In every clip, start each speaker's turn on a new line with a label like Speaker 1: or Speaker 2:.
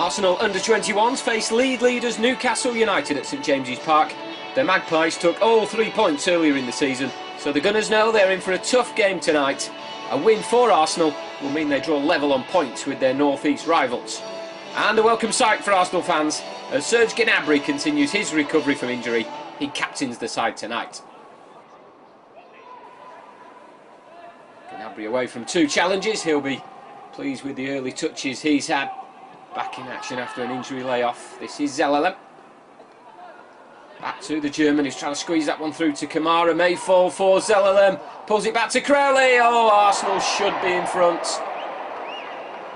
Speaker 1: Arsenal under-21s face league leaders Newcastle United at St James's Park. The Magpies took all 3 points earlier in the season, so the Gunners know they're in for a tough game tonight. A win for Arsenal will mean they draw level on points with their North East rivals. And a welcome sight for Arsenal fans as Serge Gnabry continues his recovery from injury. He captains the side tonight. Gnabry away from 2 challenges. He'll be pleased with the early touches he's had. Back in action after an injury layoff. This is Zelalem. Back to the German who's trying to squeeze that one through to Kamara. May fall for Zelalem. Pulls it back to Crowley. Oh, Arsenal should be in front.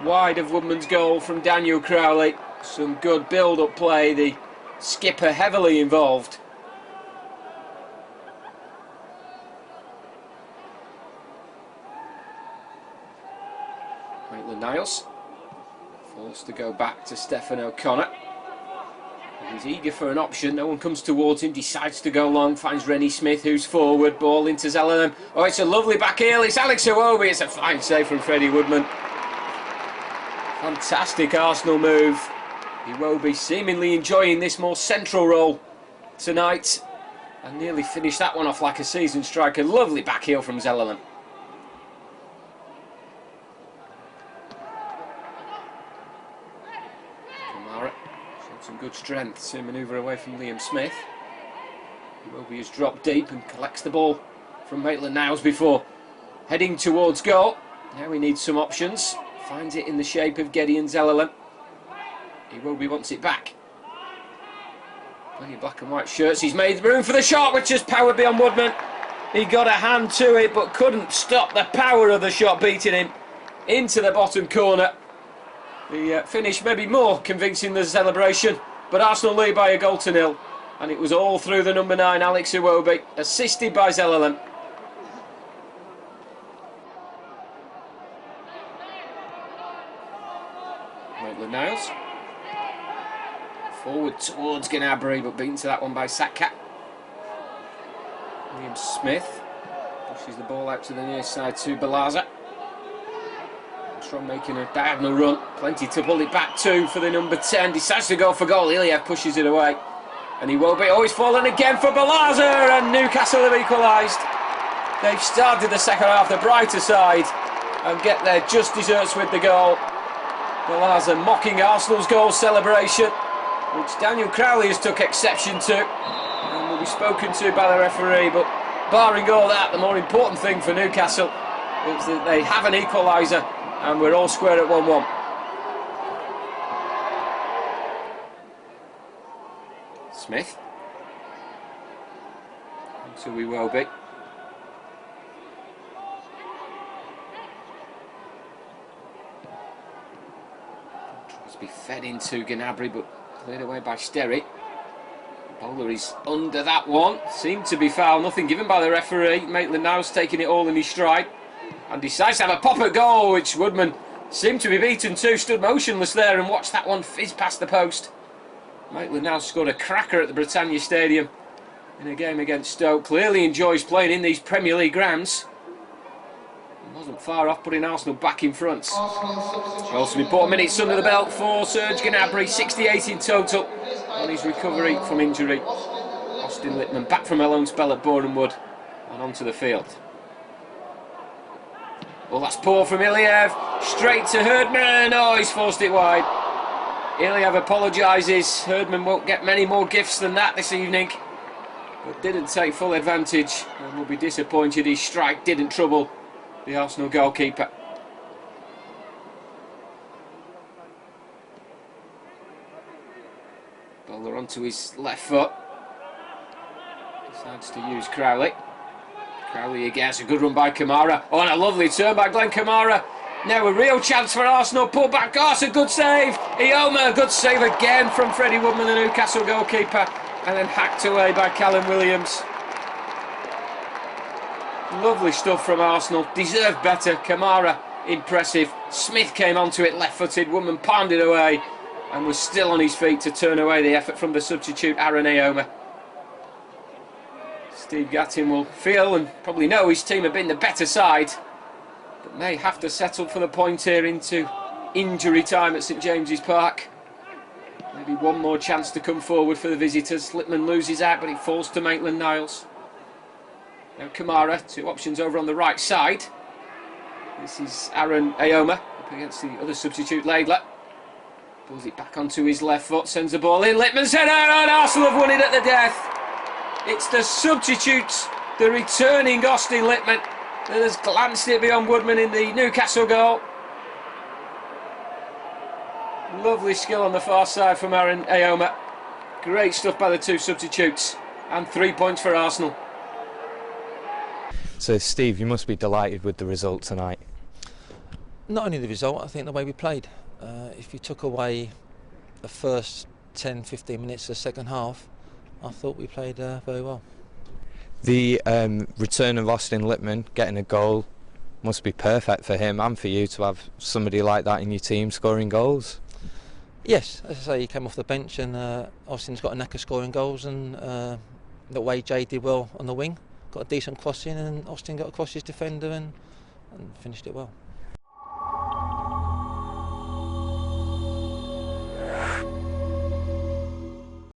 Speaker 1: Wide of Woodman's goal from Daniel Crowley. Some good build-up play. The skipper heavily involved. Maitland-Niles forced to go back to Stephen O'Connor. He's eager for an option, no one comes towards him, decides to go long, finds Rennie Smith who's forward, ball into Zelalem. Oh, it's a lovely back heel, it's Alex Iwobi, it's a fine save from Freddie Woodman. Fantastic Arsenal move. Iwobi seemingly enjoying this more central role tonight and nearly finished that one off like a seasoned striker. Lovely back heel from Zelalem. Some good strength to manoeuvre away from Liam Smith. Iwobi has dropped deep and collects the ball from Maitland-Niles before heading towards goal. Now he needs some options. Finds it in the shape of Gideon Zelalem. Iwobi wants it back. Plenty of black and white shirts. He's made room for the shot, which has powered beyond Woodman. He got a hand to it, but couldn't stop the power of the shot beating him into the bottom corner. The finish maybe more convincing than the celebration, but Arsenal lead by 1-0, and it was all through the number 9, Alex Iwobi, assisted by Zelalem. Maitland-Niles forward towards Gnabry, but beaten to that one by Saka. Liam Smith pushes the ball out to the near side to Balaza. Strong making a diagonal run, plenty to pull it back to for the number 10, decides to go for goal. Iliev pushes it away, and he will be. Oh, he's fallen again for Balaza, and Newcastle have equalised. They've started the second half the brighter side and get their just desserts with the goal. Balaza mocking Arsenal's goal celebration, which Daniel Crowley has took exception to and will be spoken to by the referee. But barring all that, the more important thing for Newcastle is that they have an equaliser, and we're all square at 1-1. Smith. So we will be. Tries to be fed into Gnabry, but cleared away by Sterry. Bowler is under that one. Seemed to be foul, nothing given by the referee. Maitland-Niles taking it all in his stride and decides to have a pop at goal, which Woodman seemed to be beaten to, stood motionless there and watched that one fizz past the post. Maitland-Niles scored a cracker at the Britannia Stadium in a game against Stoke. Clearly enjoys playing in these Premier League grounds. He wasn't far off putting Arsenal back in front. Also important minutes under the belt for Serge Gnabry, 68 in total on his recovery from injury. Austin Littman back from a loan spell at Boreham Wood and onto the field. Well, that's poor from Iliev, straight to Herdman. Oh, he's forced it wide. Iliev apologises. Herdman won't get many more gifts than that this evening, but didn't take full advantage and will be disappointed his strike didn't trouble the Arsenal goalkeeper. Bowler onto his left foot. Decides to use Crowley. Crowley again, it's a good run by Kamara. Oh, and a lovely turn by Glenn Kamara. Now a real chance for Arsenal. Pull back. Oh, it's a good save. Ioma, a good save again from Freddie Woodman, the Newcastle goalkeeper. And then hacked away by Callum Williams. Lovely stuff from Arsenal. Deserved better. Kamara, impressive. Smith came onto it left-footed. Woodman palmed it away and was still on his feet to turn away the effort from the substitute, Aaron Ioma. Steve Gattin will feel and probably know his team have been the better side, but may have to settle for the point here into injury time at St James's Park. Maybe one more chance to come forward for the visitors. Lippman loses out, but it falls to Maitland-Niles. Now Kamara, 2 options over on the right side. This is Aaron Ayoma up against the other substitute, Laidler. Pulls it back onto his left foot, sends the ball in. Lippman's header, and Arsenal have won it at the death. It's the substitute, the returning Austin Lippman, that has glanced it beyond Woodman in the Newcastle goal. Lovely skill on the far side from Aaron Ayoma. Great stuff by the 2 substitutes, and 3 points for Arsenal.
Speaker 2: So Steve, you must be delighted with the result tonight.
Speaker 3: Not only the result, I think the way we played. If you took away the first 10-15 minutes of the second half, I thought we played very well.
Speaker 2: The return of Austin Lippman, getting a goal, must be perfect for him and for you to have somebody like that in your team scoring goals.
Speaker 3: Yes, as I say, he came off the bench, and Austin's got a knack of scoring goals, and the way Jay did well on the wing, got a decent cross in, and Austin got across his defender and finished it well.